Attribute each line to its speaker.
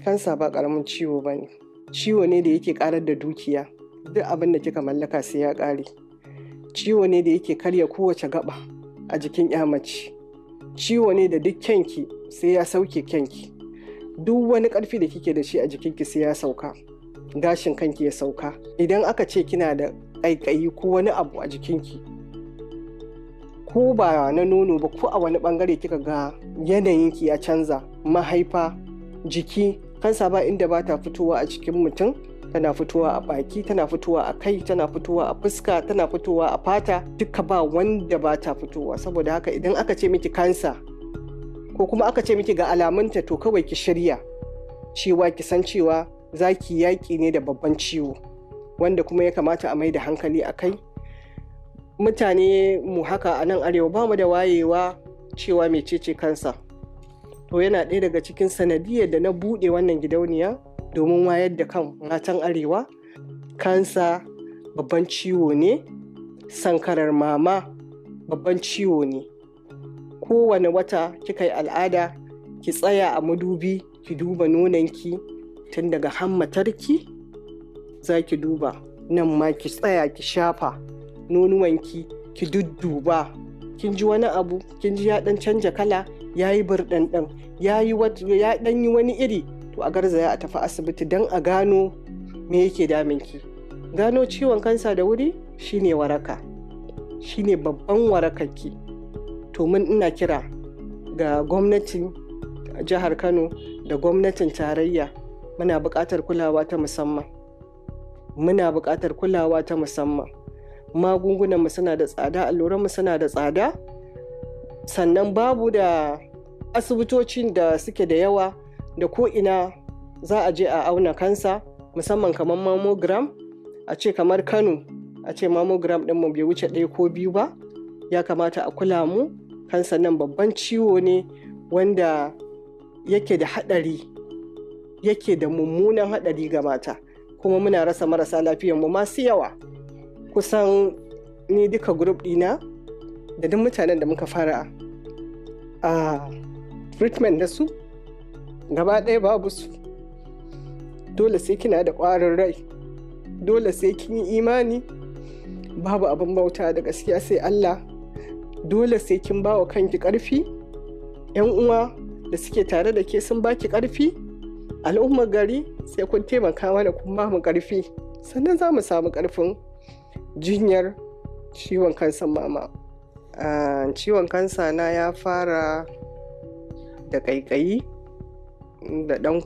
Speaker 1: Kansa ba ƙaramin ciwo ba ne. Ciwo ne da yake ƙarar da dukiya. Duk abin da kika mallaka sai ya ƙare. Ciwo ne da yake karya kowace gaba a jikin ya mace. Ciwo ne da duk kyanki sai ya sauke kyanki. Duk wani ƙarfi da kike da shi a jikinki sai ya sauka. Gashin kanki ya sauka. Idan aka ce kina da ƙaiƙayi ko wani abu a jikinki, ko ba na nono ba ko a wani ɓangare kika ga yanayinki ya canza, mahaifa, jiki, kansa ba inda ba ta fitowa a cikin mutum. Tana fitowa a baki, tana fitowa a kai, tana fitowa a fuska, tana fitowa a fata, duka ba wanda ba ta fitowa. Saboda haka idan aka ce miki kansa ko kuma aka ce miki ga alamunta, to kawai ki shirya cewa ki san cewa za ki yaƙi ne da babban ciwo wanda kuma ya kamata a mai da hankali a kai. Mutane mu haka a nan arewa ba mu da wayewa cewa mecece kansa. To yana ɗaya daga cikin sanadiyar da na buɗe wannan gidauniya domin wayar da kan matan arewa. Kansa babban ciwo ne, sankarar mama babban ciwo ne. Kowane wata kika yi al'ada, ki tsaya a madubi ki duba nononki tun daga hammatarki, za ki duba nan ma ki tsaya ki shafa nonuwanki ki dudduba. Kin ji wani abu, kin ji ya ɗan canja kala, ya yi burɗanɗan, ya ɗan yi wani iri, to a garzaya a tafi asibiti don a gano me yake daminki. Gano ciwon kansa da wuri shine waraka, shine babban warakarki. To ina kira ga gwamnatin jihar Kano da gwamnatin tarayya, muna buƙatar kulawa ta musamman. Magungunanmu suna da tsada, alluranmu suna da tsada, sannan babu da asibitocin da suke da yawa da ko ina za a je a auna kansa, musamman kamar mammogram. A ce kamar Kano, a ce mammogram ɗinmu bai wuce 1 ko 2 ba. Ya kamata a kula mu. Kansa nan babban ciwo ne wanda yake da haɗari, yake da mummunan haɗari ga mata, kuma muna rasa marasa lafiyanmu masu yawa. Kusan ni duka group ɗina da duk mutanen da muka fara a treatment da su gaba ɗaya babu su. Dole sai kina da ƙwarin rai, dole sai kin yi imani babu abin bauta da gaskiya sai Allah. Dole sai kin ba wa kanki ƙarfi. 'Yan uwa da suke tare da ke sun baki ƙarfi. Al'ummar gari sai kun taimaka mana kun ba mu ƙarfi, sannan za mu samu ƙarfin jinyar ciwon kansan mama. Ciwon kansa na ya fara da ƙaiƙayi da ɗan